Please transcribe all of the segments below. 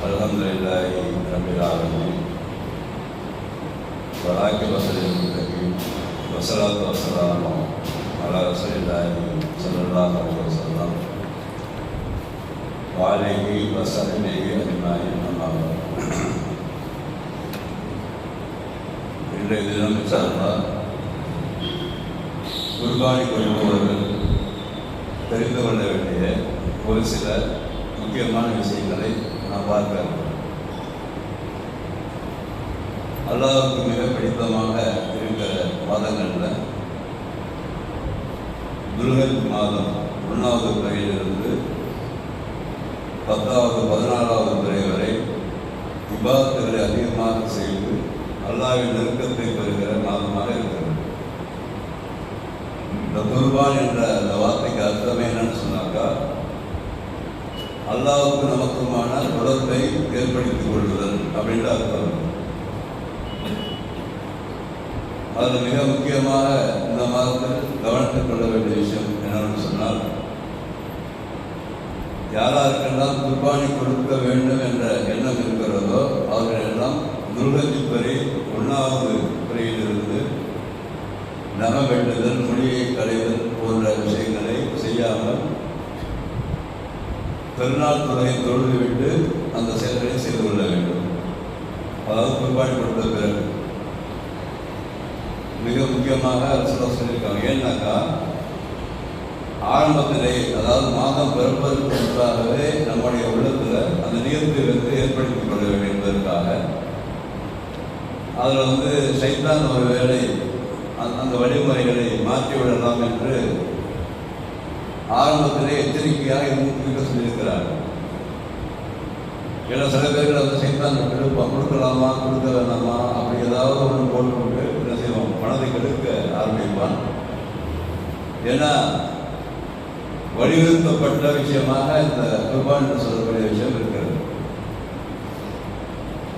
அல்ஹம்துலில்லாஹி ரப்பில் ஆலமீன் வலாக்கிபத்துல் முத்தகீன் வஸ்ஸலாத்து வஸ்ஸலாமு அலா ரசூலில்லாஹி ஸல்லல்லாஹு அலைஹி வஸல்லம் வ ஆலிஹி வ ஸஹ்பிஹி அஜ்மாஈன். அம்மா பஅத். இன்றைய தினம் இன்ஷா அல்லாஹ் குர்பானி கொடுப்பவர்கள் தெரிந்து கொள்ள வேண்டிய ஒரு சில முக்கியமான விஷயங்களை நாம் பார்க்கிறோம். அல்லாஹ்வுக்கு மிக பிடித்தமாக இருக்கிற மாதங்களில் துல்ஹஜ் மாதம் 1வது பிறையிலிருந்து 10வது 14வது பிறை வரை இபாதத்துகளை அதிகமாக செய்து அல்லாஹ்வின் நெருக்கத்தை பெறுகிற மாதமாக இருக்கிறது. இந்த குர்பான் என்ற அந்த வார்த்தைக்கு அர்த்தமே என்னன்னு சொன்னாக்கா, அல்லாஹ்வுக்கு நமக்குமான தொடர்பை ஏற்படுத்திக் கொள்ளுதல் அப்படின்ற அர்த்தம். அதில் மிக முக்கியமாக இந்த மாதத்தில் கவனத்தில் கொள்ள வேண்டிய விஷயம் என்னன்னு சொன்னால், யாராருக்கெல்லாம் குர்பானி கொடுக்க வேண்டும் என்ற எண்ணம் இருக்கிறதோ அவர்கள் எல்லாம் துல்ஹஜ் பிறை 1வது பிறையிலிருந்து நகம் வெட்டுதல், மொழியை களைதல் போன்ற விஷயங்களை செய்யாமல் பெருநாள் தொழுகை தொழுதுவிட்டு அந்த செயல்களை செய்து கொள்ள வேண்டும். அதாவது குர்பானி கொடுத்த பிறகு மிக முக்கியமாக சொல்லியிருக்காங்க. ஏன்னாக்கா ஆரம்பத்திலே, அதாவது மாதம் பிறப்பதற்கு முன்பாகவே நம்முடைய உள்ளத்தில் அந்த நியத்தை ஏற்படுத்திக் கொள்ள வேண்டும் என்பதற்காக அதில் சைத்தான் ஒரு வேளை அந்த வழிமுறைகளை மாற்றிவிடலாம் என்று ஆரம்பத்திலே எச்சரிக்கையாக இருக்க சொல்லியிருக்கிறார். ஏன்னா சில பேர்கள் அந்த சைத்தான் கொடுக்கலாமா கொடுக்க வேண்டாமா அப்படி ஏதாவது ஒன்று போட்டுக்கொண்டு என்ன செய்வோம், மனதை கெடுக்க ஆரம்பிப்பான். ஏன்னா வலியுறுத்தப்பட்ட விஷயமாக இந்த குர்பான் என்று சொல்லக்கூடிய விஷயம் இருக்கிறது.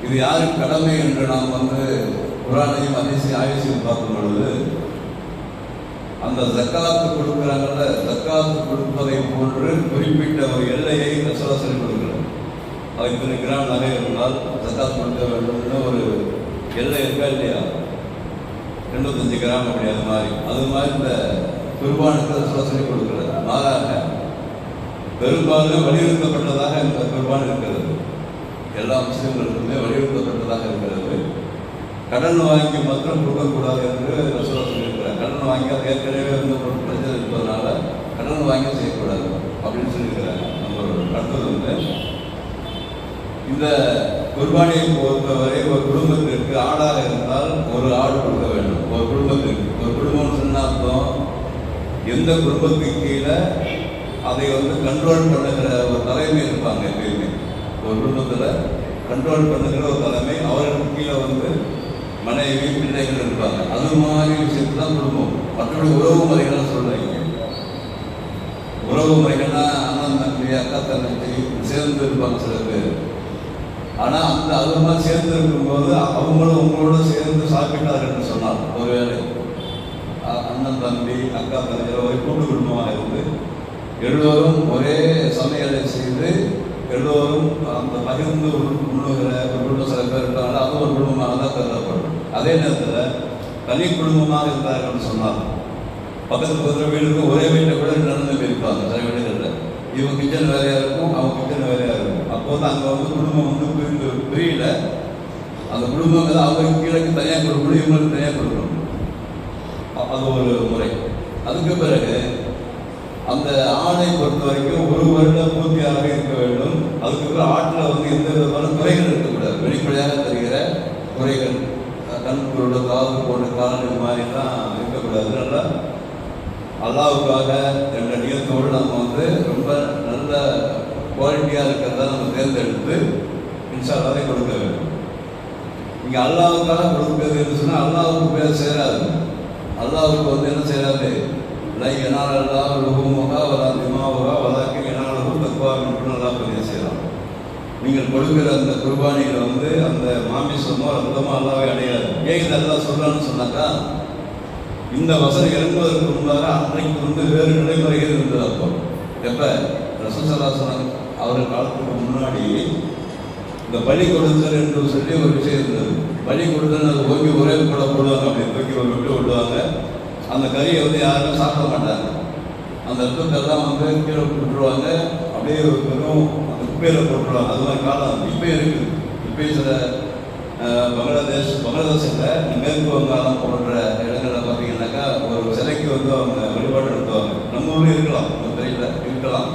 இது யாருக்கு கடமை என்று நாம் குர்ஆனையும் ஹதீஸையும் பார்க்கும் பொழுது, அந்த ஜக்காத்து கொடுக்குறாங்கல்ல, ஜக்காத்து கொடுப்பதை போன்று குறிப்பிட்ட ஒரு எல்லையை ரசூலுல்லாஹ் சொல்லிக் கொடுக்கிறார். அது இத்தனை கிராம் நகை இருந்தால் ஜக்காத் கொடுக்க வேண்டும்னு ஒரு எல்லை இருக்கா இல்லையா? 25 கிராம் அப்படி அது மாதிரி இந்த குர்பானுக்கு ரசூலுல்லாஹ் சொல்லிக் கொடுக்கிறார். மாறாக பெரும்பாலும் வலியுறுத்தப்பட்டதாக இந்த குர்பான் இருக்கிறது. எல்லா முஸ்லிம்களுக்குமே வலியுறுத்தப்பட்டதாக இருக்கிறது. கடன் வாங்கி மாத்திரம் கொடுக்கக்கூடாது என்று ரசூலுல்லாஹ் சொல்லியிருக்கிறார். கடன் வாங்கி அது ஏற்கனவே பிரச்சனை இருப்பதனால கடன் வாங்கி செய்யக்கூடாது அப்படின்னு சொல்லியிருக்கிறாங்க. நம்ம அடுத்தது இந்த குர்பானியை பொறுத்தவரை ஒரு குடும்பத்திற்கு ஆடாக இருந்தால் ஒரு ஆடு கொடுக்க வேண்டும். ஒரு குடும்பத்திற்கு, ஒரு குடும்பம் சொன்னாலும் எந்த குடும்பத்துக்கு கீழே அதை கண்ட்ரோல் பண்ணுகிற ஒரு தலைமை இருப்பாங்க. எப்பயுமே ஒரு குடும்பத்தில் கண்ட்ரோல் பண்ணுகிற ஒரு தலைமை, அவர்களுக்கு கீழே மனைவி பிள்ளைகள் இருப்பாங்க. அது மாதிரி விஷயத்துல தான் குடும்பம். மற்றபடி உறவு முறைகள்லாம் சொல்றாங்க. உறவு முறைகள்னா அண்ணன் தம்பி அக்கா தங்கச்சி சேர்ந்து இருப்பாங்க சில பேர். ஆனால் அது மாதிரி சேர்ந்து இருக்கும்போது அவங்களும் உங்களோட சேர்ந்து சாப்பிட்டார்கள் சொன்னார். ஒருவேளை அண்ணன் தம்பி அக்கா தங்கச்சி ஒரு கூட்டு குடும்பமாக இருந்து எல்லோரும் ஒரே சமையலை செய்து எல்லோரும் அந்த பகிர்ந்து உண்ணுகிற ஒரு குடும்பம் சில பேர் இருக்காங்க. அது ஒரு குடும்பமாக தான் கருதப்படும். அதே நேரத்தில் தனி குடும்பமாக இருந்தார்கள் சொன்னார். பக்கத்து வீடுக்கு ஒரே வீட்டில் கூட நடந்து போயிருப்பாங்க. சில வீடுகளில் இவங்க கிச்சன் வேலையாக இருக்கும், அவங்க கிச்சன் வேலையாக இருக்கும். அப்போது அங்கே குடும்பம் பிரியல. அந்த குடும்பம் அவங்களுக்கு கீழே தனியாக கொடுக்கணும், இவங்களுக்கு தனியாக கொடுக்கணும். அது ஒரு முறை. அதுக்கு பிறகு அந்த ஆணை பொறுத்த வரைக்கும் 1 வருடம் பூர்த்தியாக இருக்க வேண்டும். அதுக்கப்புறம் ஆட்டில் எந்த விதமான குறைகள் இருக்கக்கூடாது. வெளிப்படையாக தெரிகிற குறைகள், கண்களோட காது போன்ற காலங்கள் மாதிரிலாம் இருக்கக்கூடாது. நல்லா அல்லாஹ்வுக்காக என்ற நியத்தோடு நம்ம ரொம்ப நல்ல குவாலிட்டியாக இருக்கிறதா நம்ம தேர்ந்தெடுத்து இன்ஷா அல்லாஹ் கொடுக்க வேண்டும். இங்கே அல்லாஹ்வுக்காக கொடுக்கிறது சொன்னால் அல்லாஹ்வுக்கு பேர் சேராது. அல்லாஹ்வுக்கு என்ன செய்யறாரு, லை என்னால் அல்லாஹ் லுஹூமுஹா வலா திமாவுஹா வலாக்கின் யனாலுஹு தக்வா மின்கும் நல்லா பதிவு செய்யலாம். நீங்கள் கொடுக்கிற அந்த குர்பானிகள் அந்த மாமிசமோ ரத்தமோ அல்லாஹ்வை அடையாது. ஏன் இது அல்லாஹ் சொல்றான்னு சொன்னாக்கா, இந்த வசனம் இறங்குவதற்கு முன்பாக அன்றைக்கு வேறு நடைமுறைகள் இருந்தது. அப்போ எப்போ ரசூலுல்லாஹி ஸல்லல்லாஹு அலைஹி வஸல்லம் அவர்கள் காலத்துக்கு முன்னாடி இந்த பலி கொடுத்தல் என்று சொல்லி ஒரு விஷயம் இருந்தது. பலி கொடுத்தல் அது ஓங்கி ஒரே கூட போடுவாங்க, அப்படி தூக்கி விட்டு விடுவாங்க. அந்த கறியை வந்து யாருமே சாப்பிட மாட்டாங்க. அந்த ரத்தத்தெல்லாம் வந்து கீழே விட்டுருவாங்க, அப்படியே வெறும் அந்த குப்பையில் போட்டுருவாங்க. அது மாதிரி காலம் இப்போ இருக்குது. இப்போ சில பங்களாதேஷில் மேற்கு வங்காளம் போன்ற இடங்களில் பார்த்தீங்கன்னாக்கா ஒரு சிலைக்கு வந்து அவங்க வழிபாடு நடத்துவாங்க. நம்ம ஊரில் இருக்கலாம், நம்ம தெரியல இருக்கலாம்.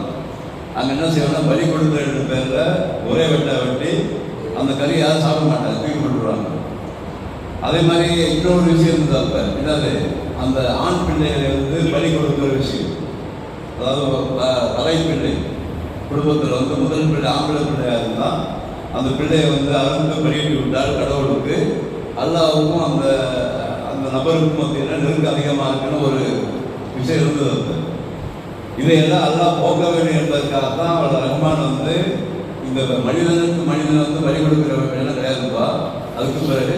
அங்கே என்ன செய்வாங்கன்னா பலி கொடுக்குற பேரில் ஒரே வெட்டி அந்த கறி யாரும் சாப்பிட மாட்டாங்க, தூக்கி போட்டுருவாங்க. அதே மாதிரி இன்னொரு விஷயம் இருந்தது. அப்போ என்னது, அந்த ஆண் பிள்ளைகளை வந்து பலி கொடுக்குற விஷயம். அதாவது தலைப்பிள்ளை குடும்பத்தில் வந்து முதல் பிள்ளை ஆம்பளை பிள்ளையாக இருந்தால் அந்த பிள்ளையை வந்து அறுத்து பலியிட்டு விட்டால் கடவுளுக்கு அல்லாவுக்கும் அந்த அந்த நபருக்கும் பார்த்தீங்கன்னா நெருக்கம் அதிகமாக இருக்குன்னு ஒரு விஷயம் இருந்தது. இதையெல்லாம் அல்லாஹ் போக வேண்டும் என்பதற்காகத்தான் அவளோட ரஹ்மான் வந்து இந்த மனிதனுக்கு மனிதன் வந்து பலி கொடுக்கிற வேண்டியெல்லாம் கிடையாதுப்பா. அதுக்கு பிறகு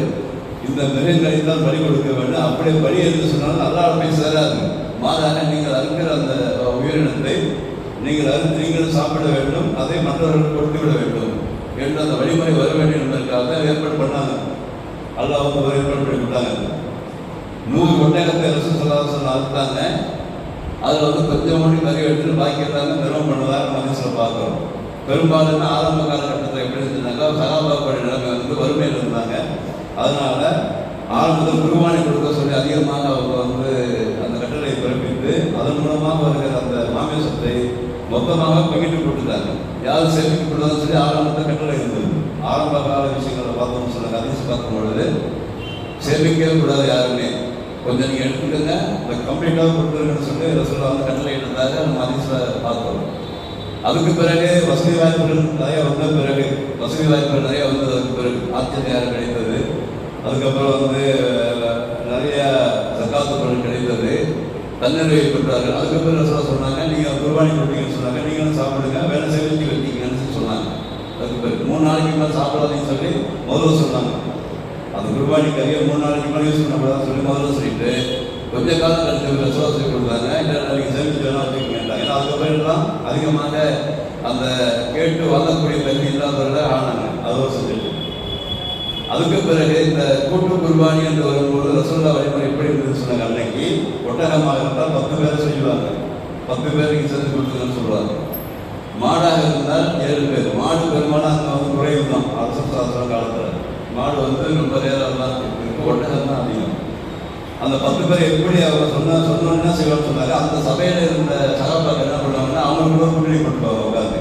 இந்த மிருகங்களை தான் பலி கொடுக்க வேண்டும். அப்படியே பலி என்று சொன்னாலும் அல்லாஹ் போய் சேராது. மாறாக நீங்கள் அறுக்கிற அந்த உயிரினத்தை நீங்கள் அறுத்து நீங்களும் சாப்பிட வேண்டும், அதை மற்றவர்களுக்கு கொடுத்து விட வேண்டும் என்று அந்த வழிமுறை வர வேண்டும் என்பதற்காக ஏற்பாடு பண்ணாங்க. அல்லாஹ் வந்து ஒரு ஏற்பாடு பண்ணி விட்டாங்க. 100 ஒட்டகத்தை ரசூல் ஸல்லல்லாஹு அலைஹி வஸல்லம் அறுத்தாங்க. அதில் வந்து கொஞ்சம் மணி கறி எடுத்துட்டு பாக்கி எல்லாமே தர்மம் பண்ணுவதாக மனசில் பார்க்குறோம். பெரும்பாலும் ஆரம்ப காலகட்டத்தில் எப்படி இருந்துச்சுனாக்கா சகாபாக்களுடைய நிலைமை வந்து வறுமையில் இருந்தாங்க. அதனால ஆரம்பத்தில் குர்பானி கொடுக்க சொல்லி அதிகமாக அவங்க வந்து அந்த கட்டளை பிறப்பித்து அதன் மூலமாக வருகிற அந்த மாமிசத்தை மொத்தமாக பங்கிட்டு கொடுத்துட்டாங்க. யாரும் சேமிக்க கூடாதுன்னு சொல்லி ஆரம்பத்தில் கட்டளை இருந்தது. ஆரம்ப கால விஷயங்களை பார்த்தோம்னு சொன்னாங்க. அதிகம் பார்க்கும் பொழுது சேமிக்கவே கூடாது யாருமே. கொஞ்சம் நீங்கள் எடுத்துக்கோங்க, இந்த கம்ப்ளீட்டாக கொடுத்துருங்கன்னு சொல்லி ரசூலுல்லாஹ் வந்து கட்டளை எடுத்ததாக நம்ம அதிசயில் பார்த்தோம். அதுக்கு பிறகு வசதி வாய்ப்புகள் நிறைய வந்த பிறகு அதுக்கு பிறகு ஆச்சரியம் கிடைத்தது. அதுக்கப்புறம் வந்து நிறைய ஜக்காத்து பொருள் கிடைத்தது, தன்னிறைவை பெற்றார்கள். அதுக்கப்புறம் ரசூலுல்லாஹ் சொன்னாங்க, நீங்கள் குர்பானி கொடுப்பீங்கன்னு சொன்னாங்க, நீங்களும் சாப்பிடுங்க, வேலை சேமித்து வச்சிங்கன்னு சொன்னாங்க. அதுக்கு பிறகு 3 நாளைக்கு மேலே சாப்பிடாதீங்கன்னு சொல்லி முதல்ல சொன்னாங்க. அந்த குர்பானி கறியை 3 நாளைக்கு மேலே யூஸ் பண்ணக்கூடாதுன்னு சொல்லி முதல்ல சொல்லிட்டு கொஞ்ச காலம் கழித்து ரசூலுல்லாஹ் சொல்லி கொடுத்தாங்க, இல்லை நீங்கள் சேமித்து வேணா வச்சுக்கோங்க. ஏன்னா அதுக்கப்புறம் எல்லாம் அதிகமாக அந்த கேட்டு வாங்கக்கூடிய தன்மை இல்லாதவர்கள ஆனாங்க. அதுவும் செஞ்சுட்டு அதுக்கு பிறகு இந்த கூட்டு குர்பானி என்று வரும்போது ரசூலுல்லாஹ் வழிமுறை எப்படி இருந்ததுன்னு சொன்னாங்க. அன்னைக்கு ஒட்டகமாக இருந்தால் 10 பேரை செய்வாங்க, 10 பேருக்கு சேர்த்து கொடுத்துங்கன்னு சொல்லுவாங்க. மாடாக இருந்தால் 7 பேர். மாடு பெரும்பாலும் அங்கே வந்து குறைவு தான். அரசு சாஸ்திரம் காலத்தில் மாடு வந்து ரொம்ப நேரம் தான் இருக்கு, ஒட்டகம் தான் அதிகம். அந்த 10 பேர் எப்படி அவங்க சொன்னா செய்வான்னு சொன்னாங்க. அந்த சபையில் இருந்த சகாபாக்கள் என்ன பண்ணுவாங்கன்னா அவங்களுக்கு முன்னாடி கொடுப்பாங்க உட்காந்து.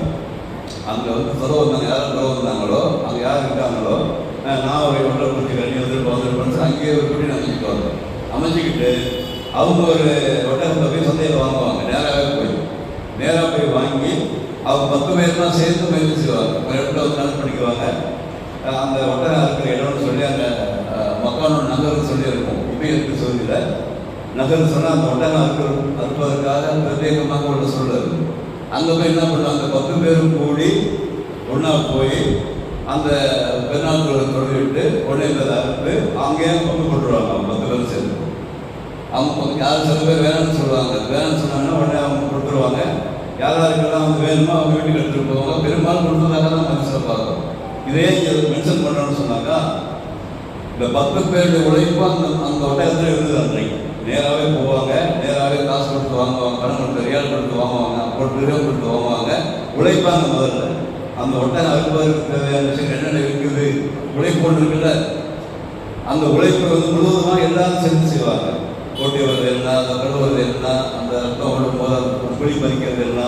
அங்கே வந்து சொல்ல வந்தாங்க, யாரும் சொல்ல வந்தாங்களோ அங்கே யார் இருக்காங்களோ நான் ஒரு ஒன்றரை குட்டி கண்ணி வந்துருப்பேன் அங்கேயே ஒரு குட்டி அமைச்சிக்குவாங்க. அமைச்சிக்கிட்டு அவங்க ஒரு ஒட்டகத்தை போய் சந்தையில் வாங்குவாங்க. நேராக போய் வாங்கி அவங்க 10 பேர்லாம் சேர்த்து முயற்சி செய்வாங்க. ஒரு இடத்துல வந்து நடந்து பண்ணிக்குவாங்க. அந்த ஒட்டகம் இருக்கிற இடம்னு சொல்லி அந்த மக்கானோட நகர்னு சொல்லி இருக்கும். இப்போ இருக்கு சொல்லியில் நகர்னு சொன்னால் அந்த ஒட்டகம் அறுப்பதற்காக பிரத்யேகமாக உள்ள சொல்லுது. அங்கே போய் என்ன பண்ணுவாங்க, 10 பேரும் கூடி ஒன்றா போய் அந்த பெருநாள் தொழிலிட்டு உடனே அறுத்து அங்கேயே பங்கு போட்டுருவாங்க. அவங்க 10 பேரும் சேர்ந்து அவங்க யாரும் சில பேர் வேணும்னு சொல்லுவாங்க. வேணும்னு சொன்னாங்கன்னா உடனே அவங்க கொடுத்துருவாங்க. யாராருக்கெல்லாம் வந்து வேணுமோ அவங்க வீட்டுக்கு எடுத்துகிட்டு போவாங்க. பெரும்பாலும் கொடுத்ததாக தான் மனசில் பார்க்கும். இதே மென்ஷன் பண்ணுறோன்னு சொன்னாக்கா இந்த 10 பேருடைய உழைப்பு அந்த ஒட்டகத்தில் இருந்தது. அன்றைக்கு நேராகவே போவாங்க, நேராகவே காசு கொடுத்து வாங்குவாங்க, பணம் கொடுத்து ரியால் கொடுத்து வாங்குவாங்க, ரூபாய் கொடுத்து வாங்குவாங்க, உழைப்பாங்க. முதல்ல அந்த ஒட்டகம் அறுப்பதற்கு தேவையான விஷயம் என்னென்ன இருக்குது, உழைப்பு ஒன்று இருக்குல்ல, அந்த உழைப்பை வந்து முழுவதுமாக எல்லாரும் சேர்ந்து செய்வாங்க. போட்டி வருது என்ன, அந்த கழுவுறது என்ன, அந்த ரத்தம் விடும்போது அந்த குழி பறிக்கிறது என்ன,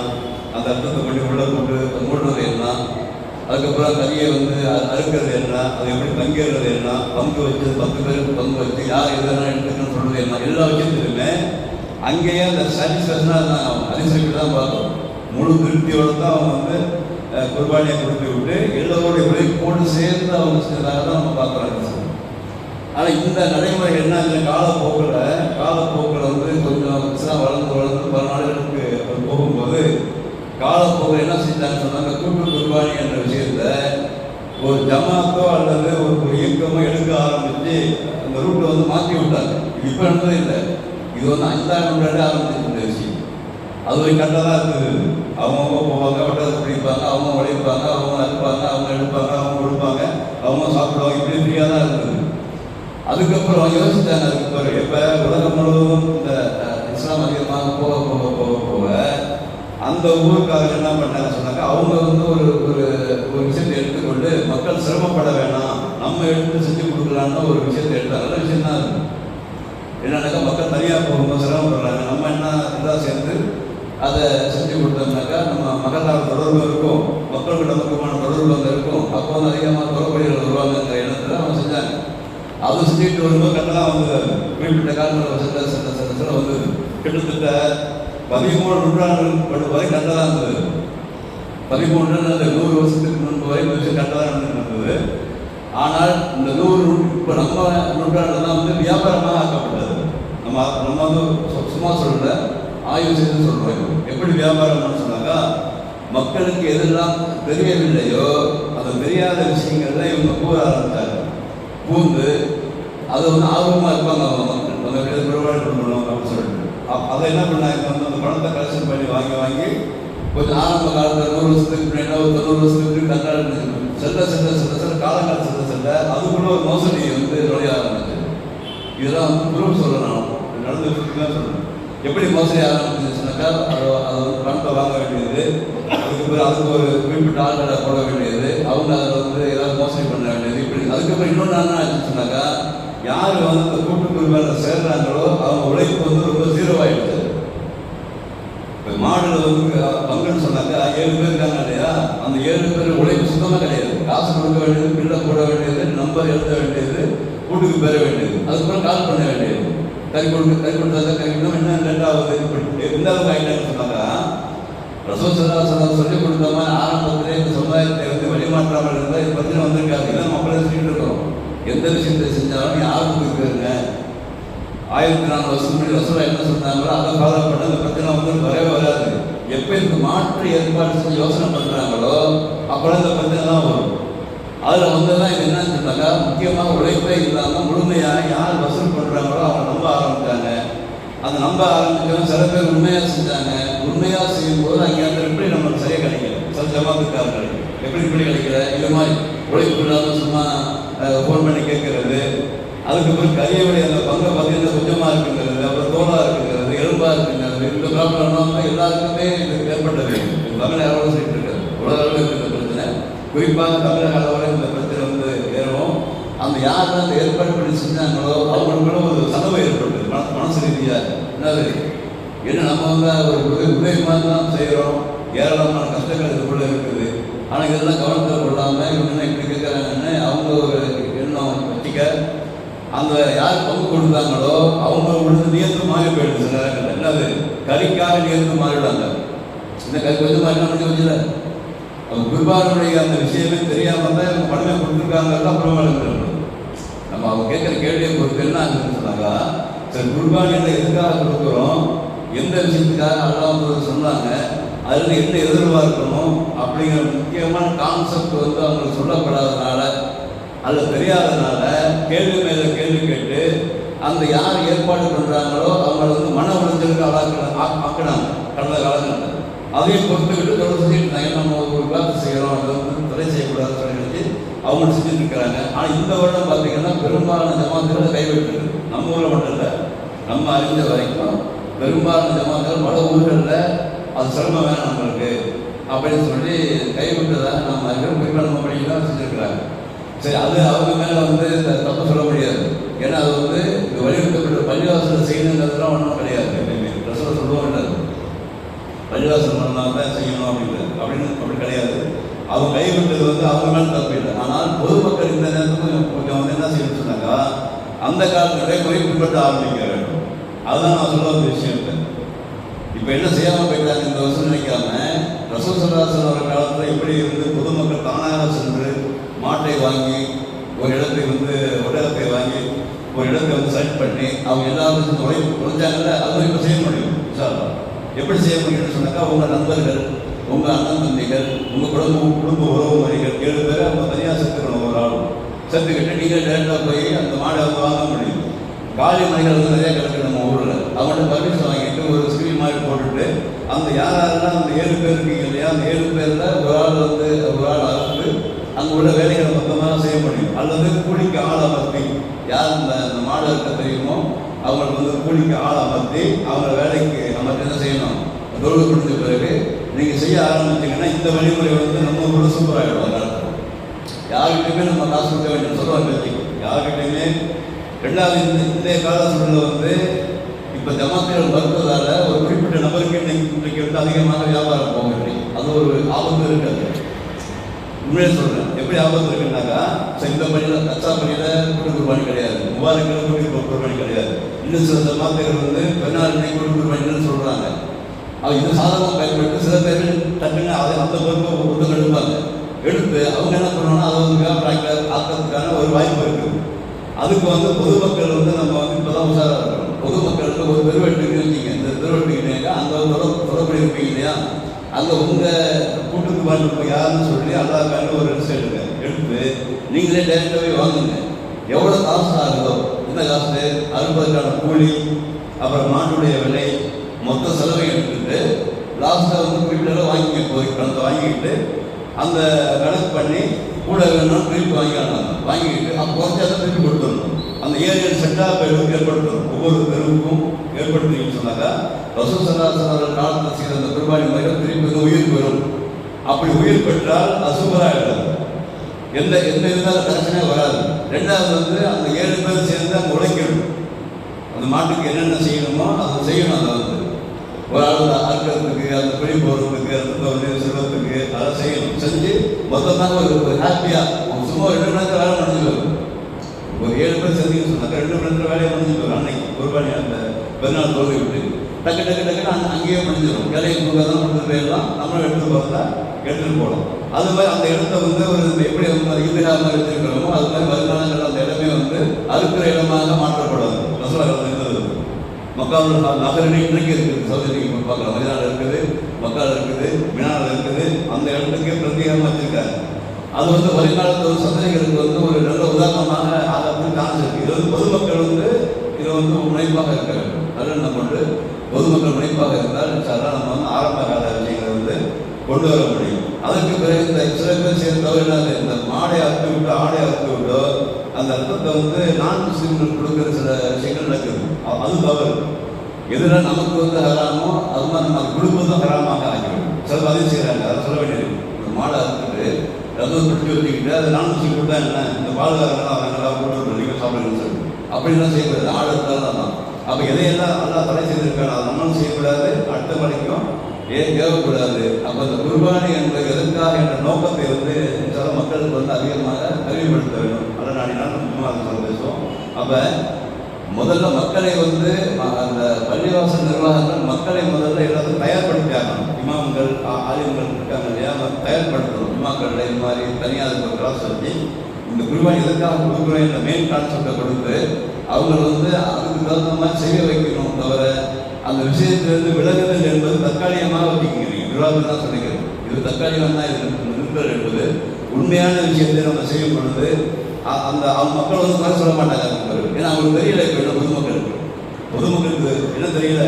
அந்த ரத்தத்தை கொண்டு உள்ள போட்டு மூடுறது என்ன, அதுக்கப்புறம் கறியை வந்து அறுக்கிறது என்ன, அதை எப்படி பங்கேறது என்ன, பங்கு வச்சு 10 பேருக்கு பங்கு வச்சு யார் எதெல்லாம் எடுத்துக்கணும்னு சொல்கிறது என்ன, எல்லா விஷயத்துலையுமே அங்கேயே அந்த சாட்டிஸ்ஃபேக்ஷனாக இருந்தாங்க. அவங்க அதிசயப்பட்டு தான் பார்த்தோம். முழு திருப்தியோடு தான் அவங்க வந்து குர்பானியை கொடுத்து விட்டு எல்லோருடைய உழைப்பு போட்டு சேர்ந்து அவங்க செஞ்சதாக தான் நம்ம பார்க்குறாங்க. ஆனால் இந்த நடைமுறை என்ன, இந்த காலப்போக்கில் வந்து கொஞ்சம் வளர்ந்து பல நாடுகளுக்கு போகும்போது காலப்போக்கில் என்ன செஞ்சாங்கன்னு சொன்னாங்க, கூட்டு குர்பானி என்ற விஷயத்தை ஒரு ஜமாத்தோ அல்லது ஒரு இயக்கமோ எடுக்க ஆரம்பித்து அந்த ரூட்டை வந்து மாற்றி விட்டாங்க. இது இப்போ நடந்தது இல்லை, இது வந்து 5ஆம் நூற்றாண்டு ஆரம்பிச்சு இந்த விஷயம். அது ஒரு கரெக்டாக தான் இருந்தது. அவங்கவுங்க போவாங்க, ஒட்டகத்தை பிடிப்பாங்க, அவங்க உழைப்பாங்க, அவங்க அறுப்பாங்க, அவங்க எடுப்பாங்க, அவங்க கொடுப்பாங்க. அதுக்கப்புறம் யோசித்தாங்க. அதுக்கப்புறம் எப்போ உலகம் முழுவதும் இந்த இஸ்லாம் அதிகமாக போக போக போக போக அந்த ஊருக்காக என்ன பண்ணாங்க சொன்னாங்க, அவங்க வந்து ஒரு ஒரு ஒரு விஷயத்தை எடுத்துக்கொண்டு மக்கள் சிரமப்பட வேணாம், நம்ம எடுத்து செஞ்சு கொடுக்கலான்னு ஒரு விஷயத்தை எடுத்தாங்க. நல்ல விஷயம் தான் அது. என்னன்னாக்கா மக்கள் தனியாக போகும்போது சிரமப்படுறாங்க, நம்ம என்ன இதாக சேர்ந்து அதை செஞ்சு கொடுத்தோம்னாக்கா நம்ம மக்களால் தொடர்பு இருக்கும், மக்களுக்கு நமக்குமான தொடர்பு வந்து இருக்கும், அப்போ வந்து அதிகமாக தொடர்புகள் வருவாங்கங்கிற எண்ணத்தில் அவங்க செஞ்சாங்க. அது செஞ்சுட்டு வரும்போது கரெக்டாக வந்து குறிப்பிட்ட காலத்தில் சில வந்து கிட்டத்தட்ட 13 நூற்றாண்டு வரை கரெக்டாக தான் இருந்தது. 13 100 வருஷத்துக்கு முன்பு வரை விஷயம் கரெக்டாக தான் நடந்துட்டு. ஆனால் இந்த 100 இப்போ நம்ம நூற்றாண்டு தான் வந்து வியாபாரமாக ஆக்கப்பட்டது. நம்ம வந்து சும்மா சொல்லல, ஆய்வு செய்து சொல்கிறோம். எப்படி வியாபாரம்னு சொன்னாக்கா, மக்களுக்கு எதெல்லாம் தெரியவில்லையோ அந்த தெரியாத விஷயங்கள்ல இவங்க கூற ஆரம்பித்தாங்க. பூந்து அதை வந்து ஆர்வமாக இருப்பாங்க அவங்க மக்கள், அந்த பிறவாடு பண்ணணும் அப்படின்னு சொல்லிட்டு அதை என்ன பண்ணாங்க, வந்து அந்த பணத்தை கலெக்ஷன் பண்ணி வாங்கி கொஞ்சம் ஆரம்ப காலத்தில் 100 வருஷத்துக்கு முன்னாடி 90 வருஷத்துக்கு கண்டாடு செல்ல காலங்கள் செல்ல அதுக்குள்ள ஒரு மோசடி வந்து நுழைய ஆரம்பிச்சது. இதெல்லாம் வந்து குரூப் சொல்லணும், நடந்துதான் சொல்லணும். எப்படி மோசடி ஆரம்பிச்சு சொன்னாக்கா, அது வந்து பணத்தை வாங்க வேண்டியது, அதுக்கு ஒரு குறிப்பிட்ட ஆள்களை போட வேண்டியது, அவங்க அதில் வந்து ஏதாவது மோசடி பண்ண வேண்டியது, இப்படி. அதுக்கப்புறம் இன்னொன்று என்ன ஆச்சுன்னு சொன்னாக்கா, யார் வந்து அந்த கூட்டுக்குழுவில் சேர்றாங்களோ அவங்க உழைப்பு வந்து ரொம்ப ஜீரோவாயிடுச்சு. இப்போ மாடுல வந்து பங்குன்னு சொன்னாக்கா 7 பேர் இருக்காங்க இல்லையா, அந்த 7 பேர் உழைப்பு சுத்தமாக கிடையாது. காசு கொடுக்க வேண்டியது, பில்லை போட வேண்டியது, நம்பர் எழுத வேண்டியது, வீட்டுக்கு பெற வேண்டியது, அதுக்கப்புறம் கால் பண்ண வேண்டியது, கறி கொடுத்தா கறிக்கணும், என்ன ரெண்டாவது இப்படி எந்த அளவுக்கு ஆகிட்டாங்கன்னு சொன்னாக்கா, ரசூல் சொல்லிக் கொடுத்த மாதிரி ஆரம்பத்திலே இந்த சமுதாயத்தை வந்து வெளிமாற்றாமல் இருந்தால் இது பிரச்சனை வந்திருக்காது. இதான் மக்களே சொல்லிட்டு இருக்கிறோம். எந்த விஷயத்தை செஞ்சாலும் யாருக்கு இருக்குங்க, 1400 வருஷம் முன்னாடி ரசூலா என்ன சொன்னாங்களோ அதை ஃபாலோ பண்ண அந்த பிரச்சனை வந்து வரவே வராது. எப்போ இதுக்கு மாற்று ஏற்பாடு செஞ்சு யோசனை பண்ணுறாங்களோ அப்போலாம் இந்த பிரச்சனை தான் வரும். அதில் வந்ததான் இது என்னன்னு சொன்னாக்கா, முக்கியமாக உழைப்பே இல்லாமல் முழுமையாக யார் வசூல் பண்ணுறாங்களோ அவங்க நம்ப ஆரம்பித்தாங்க. அந்த நம்ப ஆரம்பிச்சவங்க சில பேர் உண்மையாக செஞ்சாங்க. உண்மையாக செய்யும்போது அங்கே அந்த எப்படி நம்மளுக்கு சரியாக கிடைக்கல, சில ஜமாத்துக்காரர்கள் எப்படி கிடைக்கல, இது மாதிரி உழைப்பு இல்லாமல் சும்மா ஃபோன் பண்ணி கேட்கறது, அதுக்கப்புறம் கையோடைய அந்த பங்கை பார்த்தீங்கன்னா கொஞ்சமாக இருக்குங்கிறது, அப்புறம் தோலாக இருக்குங்கிறது, எலும்பாக இருக்குங்கிறது, இந்த ப்ராப்ளம் எல்லாருக்குமே இது ஏற்பட்டது. தமிழ் அளவில் சொல்லிட்டு இருக்காது, உலக அளவில் இருக்கிற பிரச்சனை, குறிப்பாக தமிழக அளவில் இந்த பிரச்சனை வந்து ஏறும். அந்த யார் அந்த ஏற்பாடு பண்ணி செஞ்சாங்களோ அவங்களுக்குள்ள ஒரு சதவை ஏற்படுது மனசு ரீதியாக. என்ன நம்ம வந்து ஒரு உதயமாக தான் செய்கிறோம், ஏராளமான கஷ்டங்கள் இதுக்குள்ள இருக்குது. ஆனால் இதெல்லாம் கவனத்தில் கொள்ளாமல் இவங்க என்ன இப்படி கேட்குறாங்கன்னு அவங்க ஒரு எண்ணம் வச்சுக்க, அந்த யார் பங்கு கொடுத்தாங்களோ அவங்க விழுந்து நியத்து மாறி போயிடுது. சில நேரங்கள் என்னது கறிக்காக நியத்து மாறிவிடாங்க. இந்த கறி கொஞ்சம் மாறினா முடிஞ்ச வச்சுல அவங்க குர்பானுடைய அந்த விஷயமே தெரியாமல் தான் இவங்க பணமே கொடுத்துருக்காங்க. அப்புறமா நம்ம அவங்க கேட்குற கேள்வியை பொறுத்து என்ன ஆகுதுன்னு சொன்னாக்கா, சரி குர்பானியில் எதுக்காக கொடுக்குறோம், எந்த விஷயத்துக்காக அல்லாஹ் சொன்னாங்க, அதில் என்ன எதிர்பார்க்கணும் அப்படிங்கிற முக்கியமான கான்செப்ட் வந்து அவங்களுக்கு சொல்லப்படாதனால அல்ல தெரியாதனால கேள்வி மேலே கேள்வி கேட்டு அந்த யார் ஏற்பாடு பண்ணுறாங்களோ அவங்கள வந்து மன உளைச்சலுக்கு ஆக்கினாங்க கடந்த காலங்களில். அதையும் பொறுத்துக்கிட்டு தொடர்ந்து செஞ்சுட்டு நம்ம ஒரு காலத்து செய்கிறோம், அதை வந்து தடை செய்யக்கூடாதுன்னு சொல்லி நினச்சி அவங்க செஞ்சுட்டு இருக்கிறாங்க. ஆனால் இந்த வருடம் பார்த்தீங்கன்னா பெரும்பாலான ஜமாத்துகளை கைவிட்டுருக்கு. நம்ம ஊரில் மட்டும் இல்லை, நம்ம அறிஞ்ச வரைக்கும் பெரும்பாலான ஜமாத்துகள் பல ஊர்களில் அது சிரமம் வேணும் நம்மளுக்கு அப்படின்னு சொல்லி கைவிட்டதாக நம்ம குறிப்பாக நம்ம படிக்க தான் செஞ்சுருக்கிறாங்க. சரி, அது அவங்க மேலே வந்து தப்பு சொல்ல முடியாது. ஏன்னா அது வந்து வலியுறுத்தப்பட்ட பள்ளிவாசல் செய்யணுங்கிறதுலாம் ஒன்றும் கிடையாது. ரசூலை சொல்லுவோம் இல்லை, பள்ளிவாசல் பண்ணலாம் தான் செய்யணும் அப்படின்னு அப்படி கிடையாது. அவங்க கைவிட்டது வந்து அவங்க மேலே தப்பு இல்லை. ஆனால் பொதுமக்கள் இந்த நேரத்துக்கு கொஞ்சம் வந்து என்ன செய்யணும்னு சொன்னாக்கா, அந்த காலத்திலே குறிப்பிட்டு ஆரம்பிக்க வேண்டும். அதுதான் நான் சொல்ல ஒரு விஷயம் இல்லை. இப்போ என்ன செய்யாமல் போயிட்டாங்க இந்த வருஷம் நினைக்காம, ரசூல் ஸல்லல்லாஹு அலைஹி வஸல்லம் காலத்தில் எப்படி இருந்து பொதுமக்கள் தானாக சென்று மாட்டை வாங்கி ஒரு இடத்தை வந்து ஒட்டகத்தை வாங்கி ஒரு இடத்தை வந்து செலக்ட் பண்ணி அவங்க எல்லாரும் உழைச்சாங்கல்ல, அதுவும் இப்போ செய்ய முடியும். எப்படி செய்ய முடியும்னு சொன்னாக்கா, உங்கள் நண்பர்கள், உங்கள் அண்ணன் தம்பிகள், உங்கள் குடும்ப உறவு முறைகள் 7 பேரை அவங்க தனியாக செத்துக்கணும். ஒரு ஆள் செத்துக்கிட்டு நீங்கள் டேரக்டாக போய் அந்த மாடை வந்து வாங்க முடியும். காலி மனைகள் வந்து நிறைய கிடக்கு நம்ம ஊரில். அவங்கள்ட்ட பர்மிஷன் வாங்கிட்டு ஒரு ஸ்கிரீன் மாதிரி போட்டுட்டு அந்த யாரெல்லாம் அந்த 7 பேர் இருக்கீங்க இல்லையா, அந்த 7 பேரில் ஒரு ஆள் வந்து ஒரு ஆள் அறுத்து அங்கே உள்ள வேலைகளை மொத்தமாக செய்ய முடியும். அல்லது கூலிக்கு ஆள் அமர்த்தி யார் இந்த மாடு இருக்க தெரியுமோ அவங்களுக்கு வந்து கூலிக்கு ஆள் அமர்த்தி அவங்க வேலைக்கு அமர்த்தி என்ன செய்யணும். தொழுது முடிஞ்ச பிறகு நீங்கள் செய்ய ஆரம்பிச்சிங்கன்னா இந்த வழிமுறை வந்து நம்ம கூட சூப்பராகிடும். யார்கிட்டையுமே நம்ம காசு கொடுக்க வேண்டிய சொல்லுவாங்க யார்கிட்டையுமே. ரெண்டாவது இந்த கால சூழலில் வந்து இப்போ ஜமாத்துகள் மறுத்ததால் ஒரு குறிப்பிட்ட நபருக்கு இன்றைக்கு வந்து அதிகமாக வியாபாரம் போகிறது. அது ஒரு ஆபத்து இருக்காது. உண்மையை சொல்கிறேன். எப்படி ஆபத்து இருக்குன்னாக்கா இந்த பணியில் கச்சா பணியில் கூட்டு குர்பானி கிடையாது, முபாரக்கில் கூட்டு குர்பானி கிடையாது. இன்னும் சில ஜமாத்துகள் வந்து 14 கூட்டு குர்பானின்னு சொல்கிறாங்க. அவங்க இது சாதகமாக பயன்படுத்தி சில பேர் டக்குன்னு அதை அந்த பொறுப்பை ஒருத்தங்க எடுப்பாங்க. எடுத்து அவங்க என்ன பண்ணுவாங்கன்னா அதை வந்து வியாபாரம் ஆக்கிறதுக்கான ஒரு வாய்ப்பு இருக்குது. அதுக்கு வந்து பொதுமக்கள் வந்து நம்ம வந்து இப்போ தான் உஷாராக இருக்கணும். பொதுமக்களுக்கு ஒரு பெருவெட்டுக்கு வச்சிங்க, இந்த பெருவெட்டுக்கிட்டேங்க அங்கே தொடர்பு இருப்பீங்க இல்லையா, அங்கே உங்கள் கூட்டுக்கு வாழ்க்கை யாருன்னு சொல்லி அல்லாக்கான ஒரு ரிஸ்க் எடுத்து நீங்களே டேரக்டாகவே வாங்குங்க. எவ்வளோ காசு ஆகுதோ இந்த காசு அறுப்பதற்கான கூலி, அப்புறம் மாட்டுடைய விலை, மொத்த செலவை எடுத்துட்டு லாஸ்ட்டாக வந்து குறிப்பிட்ட வாங்கிக்க போய் பணத்தை வாங்கிக்கிட்டு அந்த கணக்கு பண்ணி கூட வேணும்னா திருப்பி வாங்கிக்கிட்டு அப்போ குறைச்சி அதை திருப்பி கொடுத்துடணும். அந்த 7 செட்டாக ஏற்படுத்தணும். ஒவ்வொரு தெருவுக்கும் ஏற்படுத்திங்கன்னு சொன்னாக்கா ரசூல் ஸல்லல்லாஹு அலைஹி வஸல்லம் காலத்தில் செய்த அந்த குர்பானி முறையில் திருப்பி உயிர் பெறும். அப்படி உயிர் பெற்றால் அசுபராக எந்த விதமான பிரச்சனையும் வராது. ரெண்டாவது வந்து அந்த 7 பேர் சேர்ந்து அங்கே உழைக்கணும். அந்த மாட்டுக்கு என்னென்ன செய்யணுமோ அதை செய்யணும். அதை வந்து ஒரு ஆள் அறுக்கிறதுக்கு, அந்த பிடி போகிறதுக்கு, அந்த செல்வத்துக்கு அதை செய்யணும். செஞ்சு மொத்தமாக ஒரு ஹாப்பியாக சும்மா 2 மணி நேரத்தில் வேலை முடிஞ்சுக்கணும். ஒரு 7 பேர் சேர்ந்துன்னு சொன்னாக்க 2 மணி நேரத்தில் வேலையை முடிஞ்சுக்கணும். அன்னைக்கு குர்பானி அந்த பெருநாள் தொழுகை விட்டு டக்குன்னு அங்கேயே முடிஞ்சிடும். வேலையை கொடுக்க தான் கொண்டு போயிடலாம். நம்மளும் எடுத்து போகிறதா எடுத்துகிட்டு போகலாம். அது மாதிரி அந்த இடத்த வந்து ஒரு எப்படி ஈதுகாக வச்சிருக்கிறோமோ அது மாதிரி வருமானங்கள் அந்த இடமே வந்து அறுக்கிற இடமாக மாற்றப்படாது. ரசூலுல்லாஹ் இருந்தது மக்காவில் நகரில் இன்றைக்கு இருக்குது. சவுதி பார்க்கலாம், மதினாவில் இருக்குது, மக்காவில் இருக்குது, மினாவில் இருக்குது. அந்த இடத்துக்கே பிரத்யேகமாக வச்சிருக்காரு. அது வந்து வருங்காலத்து ஒரு சந்ததிகளுக்கு வந்து ஒரு நல்ல உதாரணமாக அதை வந்து காமிச்சிருக்கு. இது வந்து பொதுமக்கள் வந்து இதை வந்து முனைப்பாக இருக்க வேண்டும். நல்ல கொண்டு பொதுமக்கள் முனைப்பாக இருந்தால் நம்ம வந்து ஆரம்ப கால விஷயங்களை வந்து கொண்டு வர முடியும். அதற்கு பிறகு இந்த சில பேர் சேர்ந்தவர் என்னது இந்த மாடை அறுத்து விட்டோ ஆடை அறுத்து விட்டோ அந்த அர்த்தத்தை வந்து நான் முஸ்லீம்கள் கொடுக்குற சில விஷயங்கள் நடக்குது. அது தவறு. எதுனா நமக்கு வந்து ஹராமோ அது மாதிரி நம்ம குடும்பத்தும் ஹராமாக ஆகிடும். சில பதிவு செய்கிறாங்க. அதை சொல்ல வேண்டியது. இந்த மாடை அறுத்துட்டு ரத்தம் பிடிச்சி வச்சுக்கிட்டு அதை நான் முஸ்லீம் கொடுத்தா என்ன இந்த பாதுகாக்கலாம் அவங்க நல்லா கொண்டு நீங்கள் சாப்பிடுங்கன்னு சொல்லி அப்படிலாம் செய்யக்கூடாது. ஆடு இருந்தாலும் தான். அப்போ எதையெல்லாம் நல்லா தடை செய்திருக்காங்க அதை நம்மளும் செய்யக்கூடாது, அடுத்த மணிக்கும் ஏவக்கூடாது. அப்போ இந்த குர்பானி என்பது எதற்காக என்ற நோக்கத்தை வந்து சில மக்களுக்கு வந்து அதிகமாக அறிவுபடுத்த வேண்டும். அதை நாடினால் நம்ம அதை சொல்ல பேசுவோம். அப்போ முதல்ல மக்களை வந்து அந்த பள்ளிவாசல் நிர்வாகங்கள் மக்களை முதல்ல எல்லாத்தையும் தயார்படுத்தி ஆகணும். இமாம்கள் ஆலிம்கள் இருக்காங்க இல்லையா, தயார்படுத்தணும். இமாக்கள் இது மாதிரி தனியாக ஒரு கிளாஸ் வச்சு இந்த குர்பானி எதற்காக கொடுக்குறோம் என்ற மெயின் கான்செப்டை கொடுத்து அவங்க வந்து அதுக்கு தகுந்த மாதிரி செய்ய வைக்கணும். தவிர அந்த விஷயத்திலிருந்து விலகுதல் என்பது தற்காலிகமாக வச்சுக்கிறீங்க. விவாதம் தான் சொல்லிக்கிறோம். இது தற்காலிகம் தான் இது நிறுத்தல் என்பது உண்மையான விஷயத்தை நம்ம செய்யும் பொழுது அந்த அவங்க மக்கள் வந்து குறை சொல்ல மாட்டாங்க. ஏன்னா அவங்களுக்கு தெரியல. இப்போ பொதுமக்களுக்கு என்ன தெரியல,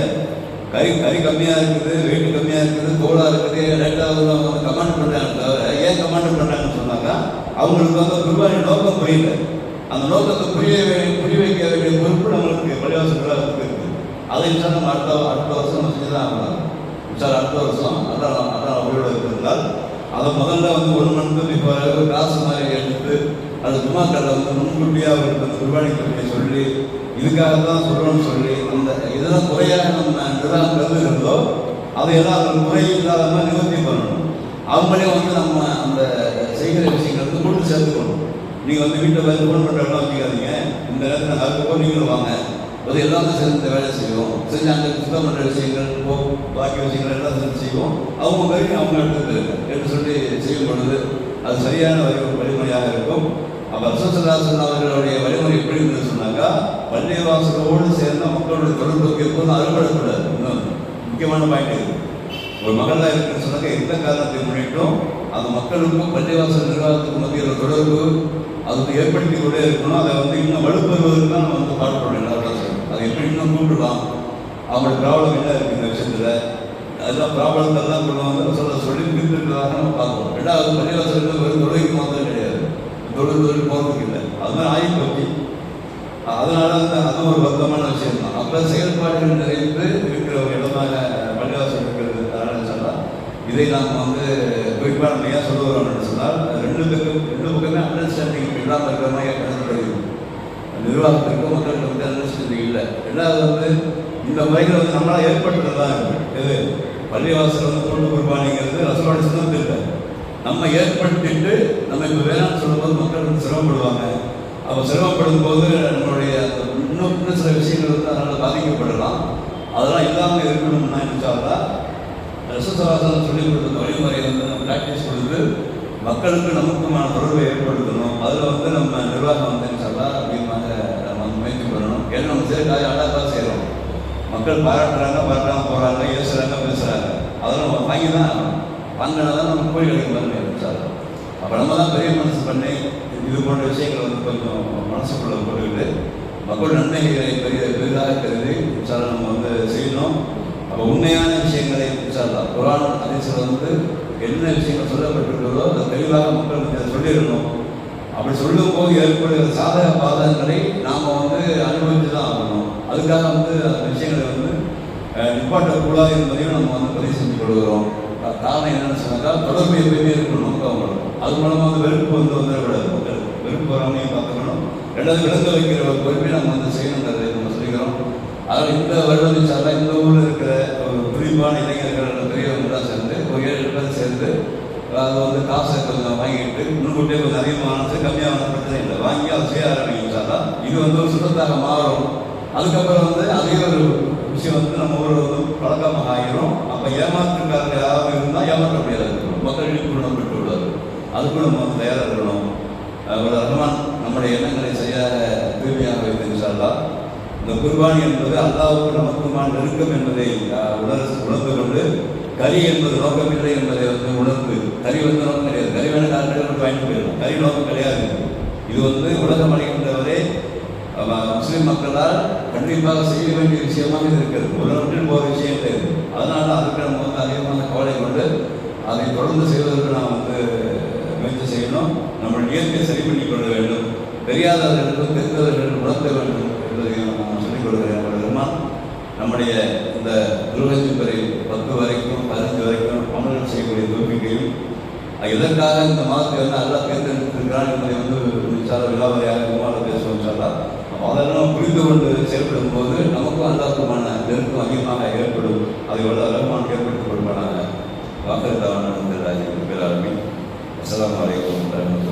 கறி கம்மியாக இருக்குது, வெயிட் கம்மியாக இருக்குது, தோலாக இருக்குது, லேட்டாக அவங்க கமாண்ட் பண்ணுறாங்க. தவிர ஏன் கமாண்ட் பண்ணுறாங்கன்னு சொன்னாக்கா அவங்களுக்கு வந்து குர்பானி நோக்கம் புரியல. அந்த நோக்கத்தை புரிய வைக்க வேண்டிய பொறுப்பு நம்மளுக்கு பள்ளிவாசல் நிர்வாகத்துக்கு இருக்குது. அதை நம்ம அடுத்த வருஷம் நம்ம செஞ்சு தான் ஆகலாம். அடுத்த வருஷம் அதான் உயிரோட இருந்தால் அதை முதல்ல வந்து 1 மந்த்துக்கு இப்போ காசு மாதிரி எடுத்து அது ஜுமாக்களில் வந்து முன்கூட்டியாக அவருக்கு அந்த குர்பானி தொகையை சொல்லி இதுக்காகத்தான் சொல்லணும்னு சொல்லி அந்த இதெல்லாம் குறையாக நம்ம நிர்வாகம் இருந்தோ அதையெல்லாம் அவங்க குறை இல்லாத மாதிரி நிவர்த்தி பண்ணணும். அவங்களே வந்து நம்ம அந்த செய்கிற விஷயங்கள் வந்து கொண்டு சேர்த்துக்கணும். நீங்கள் வந்து வீட்டை வந்து ஃபோன் பண்ணுறவங்களாம் வச்சுக்காதீங்க. இந்த நேரத்தில் அதுக்கப்புறம் நீங்களும் வாங்க, அது எல்லாமே சேர்ந்து வேலை செய்வோம். செஞ்சு அங்கே சுத்தம் பண்ணுற விஷயங்கள் பாக்கி விஷயங்கள் எல்லாம் சேர்ந்து செய்வோம். அவங்க மாதிரி அவங்க எடுத்து சொல்லி செய்யும் பொழுது அது சரியான வழிமுறையாக இருக்கும். அப்போ ரசூல் ஸல்லல்லாஹு அலைஹி வஸல்லம் அவர்களுடைய வழிமுறை எப்படி இருந்தது சொன்னாக்கா பள்ளிவாசலோடு சேர்ந்த மக்களுடைய தொடர்புக்கு எப்போதும் அறுபடக்கூடாது. இன்னும் முக்கியமான பாயிண்ட் இருக்குது. ஒரு மகளாக இருக்குன்னு சொன்னாக்க எந்த காரணத்தை முன்னிட்டும் அந்த மக்களுக்கும் பள்ளிவாசல் நிர்வாகத்துக்கு மத்தியில் தொடர்பு அது ஏற்படுத்தி கொண்டே இருக்கணும். அதை வந்து இன்னும் வலுப்பெறுவதற்கு தான் நம்ம வந்து பாடுபடணும். அதை எப்படி இன்னும் கூப்பிடலாம், அவங்களோட ப்ராப்ளம் என்ன இருக்குது இந்த விஷயத்தில், அதெல்லாம் ப்ராப்ளத்தெல்லாம் கொண்டு வந்து சொல்லி தீர்த்துக்கிறதாக நம்ம பார்க்கணும். ரெண்டாவது பள்ளிவாசலுக்கு வெறும் தொழுகைக்கு மாத்திரம் கிடையாது, தொழில் போகிறதுக்கு இல்லை. அது மாதிரி ஆகி போச்சு அதனால அது ஒரு வருத்தமான விஷயம் தான். அப்போ செயல்பாடுகள் நிறைந்து இருக்கிற ஒரு இடமாக பள்ளிவாசல் இருக்கிறது சொன்னால் இதை நாம் வந்து குறிப்பாக நம்ம ஏன் சொல்ல வரோம்னு சொன்னால் ரெண்டு பக்கமே அண்டர்ஸ்டாண்டிங் இல்லாமல் இருக்கிற மாதிரி எனக்கு தெரியும். நிர்வாகத்திற்கும் மக்களுக்கு வந்து அண்டர்ஸ்டாண்டிங் இல்லை. ரெண்டாவது வந்து இந்த முறைகள் வந்து நம்மளால் ஏற்படுத்துறது தான் இது பள்ளிவாசல் வந்து கூட்டு குர்பானிங்கிறது ரசூலோட சின்னத்தில் இல்லை. நம்ம ஏற்படுத்திட்டு நம்ம இப்போ வேணாம்னு சொல்லும்போது மக்கள் வந்து சிரமப்படுவாங்க. அப்போ சிரமப்படும் போது நம்மளுடைய இன்னும் சில விஷயங்கள் வந்து அதனால் பாதிக்கப்படலாம். அதெல்லாம் இல்லாமல் இருக்கணும்னா நினச்சாலா ரசூலுல்லாஹி சொல்லிக் கொடுத்த வழிமுறை வந்து நம்ம ப்ராக்டிஸ் கொடுத்து மக்களுக்கு நமக்குமான தொடர்பை ஏற்படுத்தணும். அதில் வந்து நம்ம நிர்வாகம் வந்து நினச்சாலா அதிகமாக நம்ம முயற்சி பண்ணணும். ஏன்னா நம்ம சேர்க்காக அழகாக செய்கிறோம். மக்கள் பாராட்டுறாங்க, பாராட்டாமல் போகிறாங்க, ஏசுகிறாங்க, பேசுகிறாங்க. அதெல்லாம் நம்ம வாங்கி தான் வாங்கினா தான் நம்ம கோயில் கிடைக்கும் மாதிரி நினச்சாங்க. அப்போ நம்ம தான் பெரிய மனசு பண்ணி இது போன்ற விஷயங்களை வந்து கொஞ்சம் மனசுக்குள்ள போட்டுக்கிட்டு மக்கள் நன்மைகளை பெரிதாக கருதி சார் நம்ம வந்து செய்யணும். அப்போ உண்மையான விஷயங்களை சார்லாம் குர்ஆன் ஹதீஸ்ல வந்து என்ன விஷயங்கள் சொல்லப்பட்டிருக்கிறதோ அதை தெளிவாக மக்கள் அதை சொல்லிடணும். அப்படி சொல்லும்போது ஏற்படுகிற சாதக பாதகங்களை நாம் வந்து அனுபவித்து தான் ஆகணும். அதுக்காக வந்து அந்த விஷயங்களை வந்து நிப்பாட்டக்கூடாது என்பதையும் நம்ம வந்து பதிவு செஞ்சு கொள்கிறோம். காரணம் என்னென்னு சொன்னாக்கா தொடர்பு எப்பயுமே இருக்கணும் நமக்கு அவங்களும். அது மூலமாக வந்து வெறுப்பு வந்து வந்துடக்கூடாது. மக்கள் வெறுப்பு வராமையும் பார்த்துக்கணும். ரெண்டாவது விளங்க வைக்கிற ஒரு பொறுப்பை நம்ம வந்து செய்யணுங்கிறதை நம்ம சொல்லிக்கிறோம். அதனால் இந்த வருடம் சார்பாக இந்த ஊரில் இருக்கிற ஒரு குறிப்பான இளைஞர்கள் பெரியவங்களாம் சேர்ந்து ஒரு 7 பேர் சேர்ந்து அது வந்து காசை கொஞ்சம் வாங்கிட்டு முன்கூட்டியே கொஞ்சம் அதிகமான கம்மியான பிரச்சனை இல்லை வாங்கி அதை செய்ய ஆரம்பிச்சாலா இது வந்து ஒரு சுத்தத்தாக மாறும். அதுக்கப்புறம் வந்து அதே ஒரு விஷயம் வந்து நம்ம ஊரில் வந்து பழக்கமாக ஆகிரும். அப்போ ஏமாற்றுக்காரங்க யாராவது இருந்தால் ஏமாற்ற முடியாது. மக்கள் விழிப்புணர்வு பெற்று விடாது. அதுக்கும் நம்ம வந்து தயாராக இருக்கணும். ஒரு ரஹ்மான் நம்முடைய எண்ணங்களை சரியாக தூய்மையாக வைத்திருந்தாலா இந்த குர்பானி என்பது அல்லாஹ்வுக்கு நமக்குமான நெருக்கம் என்பதை உணர்ந்து கொண்டு கறி என்பது நோக்கமில்லை என்பதை வந்து உணர்ந்து கறி வந்து நோக்கம் கிடையாது. கறி வேணும் காரணம் மட்டும் வாங்கிட்டு போயிடலாம். கறி நோக்கம் கிடையாது. இது வந்து உலகம் அடைகின்றவரே முஸ்லீம் மக்களால் கண்டிப்பாக செய்ய வேண்டிய விஷயமாக இது இருக்கிறது. ஒரு நாட்டில் போகிற விஷயம் கிடையாது. அதனால அதுக்கு நம்ம வந்து அதிகமான கவலை கொண்டு அதை தொடர்ந்து செய்வதற்கு நாம் வந்து முயற்சி செய்யணும். நம்மளுடைய இயற்கை சரி பண்ணி கொள்ள வேண்டும். தெரியாதவர்களுக்கும் தெரிந்தவர்களுக்கு உணர்த்த வேண்டும் என்பதையும் நான் சொல்லிக் கொடுக்கிறேன். நம்முடைய இந்த துல்ஹஜ் 10 வரைக்கும் 15 வரைக்கும் அமல்கள் செய்யக்கூடிய தோல்விக்கையும் எதற்காக இந்த மாதத்தை வந்து அல்லாஹ் தேர்ந்தெடுத்திருக்கிறான் என்பதை வந்து விழாவறையாக விமானம் பேசுவோம் சொல்லலாம். அதெல்லாம் புரிந்து கொண்டு செயல்படும் போது நமக்கும் அல்லாஹ்வுக்குமான நெருக்கம் அதிகமாக ஏற்படும். அதை விட ரஹ்மான் ஏற்படுத்திக் கொள்வானாக. வாக்கத்தான ராஜி பேராளுமை. அஸ்ஸலாமு அலைக்கும்.